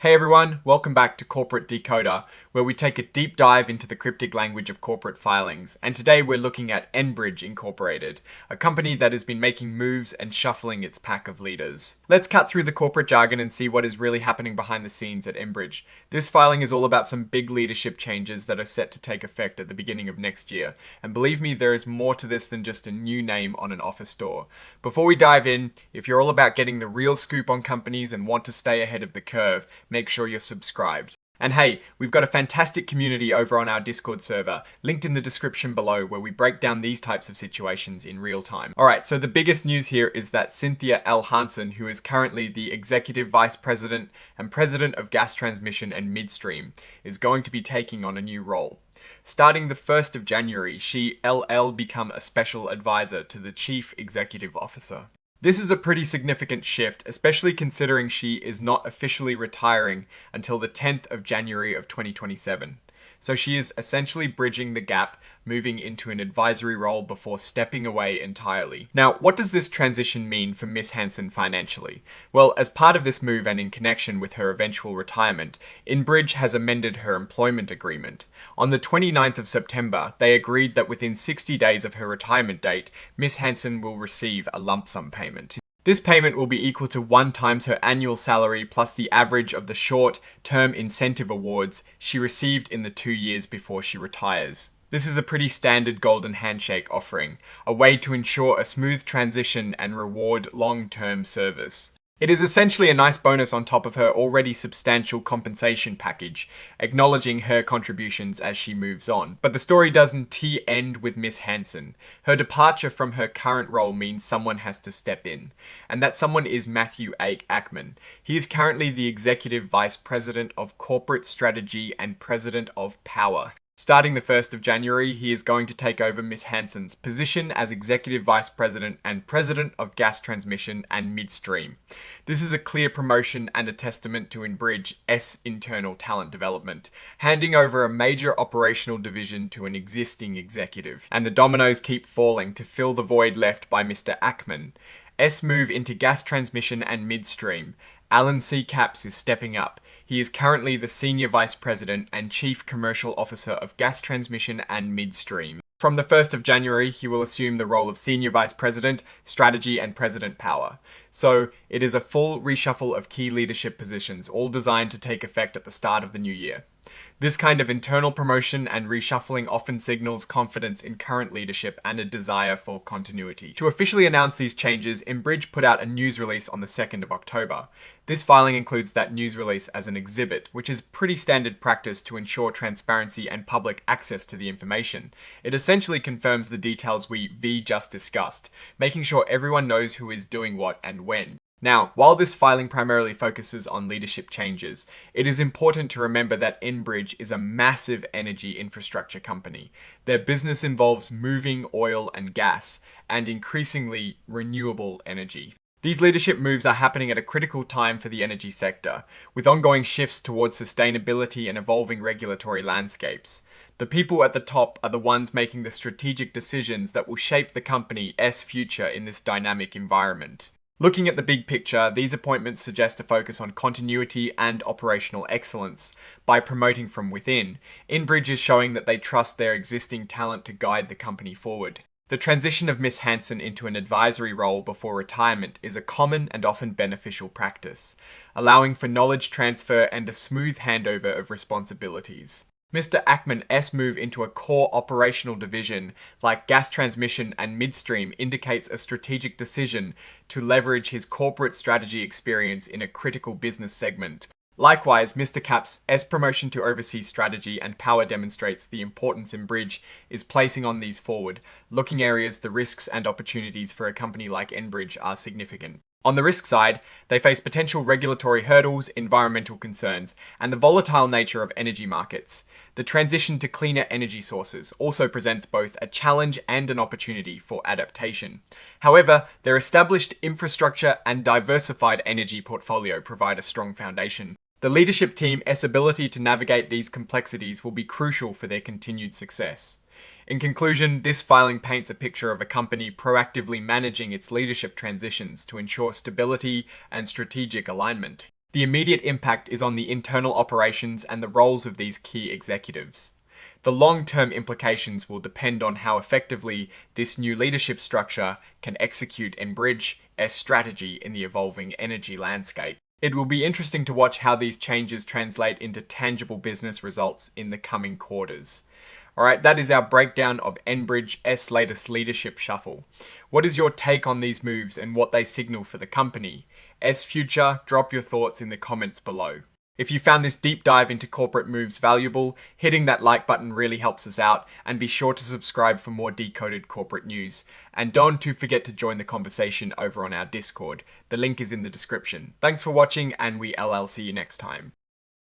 Hey everyone, welcome back to Corporate Decoder, where we take a deep dive into the cryptic language of corporate filings. And today we're looking at ENBRIDGE Incorporated, a company that has been making moves and shuffling its pack of leaders. Let's cut through the corporate jargon and see what is really happening behind the scenes at ENBRIDGE. This filing is all about some big leadership changes that are set to take effect at the beginning of next year. And believe me, there is more to this than just a new name on an office door. Before we dive in, if you're all about getting the real scoop on companies and want to stay ahead of the curve, make sure you're subscribed. And hey, we've got a fantastic community over on our Discord server, linked in the description below, where we break down these types of situations in real time. Alright, so the biggest news here is that Cynthia L. Hansen, who is currently the Executive Vice President and President of Gas Transmission and Midstream, is going to be taking on a new role. Starting the 1st of January, she LL become a special advisor to the Chief Executive Officer. This is a pretty significant shift, especially considering she is not officially retiring until the 10th of January of 2027. So she is essentially bridging the gap, moving into an advisory role before stepping away entirely. Now, what does this transition mean for Miss Hansen financially? Well, as part of this move and in connection with her eventual retirement, ENBRIDGE has amended her employment agreement. On the 29th of September, they agreed that within 60 days of her retirement date, Miss Hansen will receive a lump sum payment. This payment will be equal to 1 times her annual salary plus the average of the short-term incentive awards she received in the 2 years before she retires. This is a pretty standard golden handshake offering, a way to ensure a smooth transition and reward long-term service. It is essentially a nice bonus on top of her already substantial compensation package, acknowledging her contributions as she moves on. But the story doesn't end with Miss Hansen. Her departure from her current role means someone has to step in, and that someone is Matthew Ackman. He is currently the Executive Vice President of Corporate Strategy and President of Power. Starting the 1st of January, he is going to take over Miss Hansen's position as Executive Vice President and President of Gas Transmission and Midstream. This is a clear promotion and a testament to ENBRIDGE's internal talent development, handing over a major operational division to an existing executive. And the dominoes keep falling to fill the void left by Mr. Ackman. Move into gas transmission and midstream. Alan C. Capps is stepping up. He is currently the Senior Vice President and Chief Commercial Officer of Gas Transmission and Midstream. From the 1st of January, he will assume the role of Senior Vice President, Strategy and President Power. So, it is a full reshuffle of key leadership positions, all designed to take effect at the start of the new year. This kind of internal promotion and reshuffling often signals confidence in current leadership and a desire for continuity. To officially announce these changes, ENBRIDGE put out a news release on the 2nd of October. This filing includes that news release as an exhibit, which is pretty standard practice to ensure transparency and public access to the information. It essentially confirms the details we just discussed, making sure everyone knows who is doing what and when. Now, while this filing primarily focuses on leadership changes, it is important to remember that ENBRIDGE is a massive energy infrastructure company. Their business involves moving oil and gas, and increasingly renewable energy. These leadership moves are happening at a critical time for the energy sector, with ongoing shifts towards sustainability and evolving regulatory landscapes. The people at the top are the ones making the strategic decisions that will shape the company's future in this dynamic environment. Looking at the big picture, these appointments suggest a focus on continuity and operational excellence. By promoting from within, ENBRIDGE is showing that they trust their existing talent to guide the company forward. The transition of Miss Hansen into an advisory role before retirement is a common and often beneficial practice, allowing for knowledge transfer and a smooth handover of responsibilities. Mr. Ackman's move into a core operational division like gas transmission and midstream indicates a strategic decision to leverage his corporate strategy experience in a critical business segment. Likewise, Mr. Capps' promotion to oversee strategy and power demonstrates the importance ENBRIDGE is placing on these forward-looking areas. The risks and opportunities for a company like ENBRIDGE are significant. On the risk side, they face potential regulatory hurdles, environmental concerns, and the volatile nature of energy markets. The transition to cleaner energy sources also presents both a challenge and an opportunity for adaptation. However, their established infrastructure and diversified energy portfolio provide a strong foundation. The leadership team's ability to navigate these complexities will be crucial for their continued success. In conclusion, this filing paints a picture of a company proactively managing its leadership transitions to ensure stability and strategic alignment. The immediate impact is on the internal operations and the roles of these key executives. The long-term implications will depend on how effectively this new leadership structure can execute ENBRIDGE's strategy in the evolving energy landscape. It will be interesting to watch how these changes translate into tangible business results in the coming quarters. Alright, that is our breakdown of ENBRIDGE's latest leadership shuffle. What is your take on these moves and what they signal for the company? As future, drop your thoughts in the comments below. If you found this deep dive into corporate moves valuable, hitting that like button really helps us out, and be sure to subscribe for more decoded corporate news. And don't forget to join the conversation over on our Discord. The link is in the description. Thanks for watching, and we'll see you next time.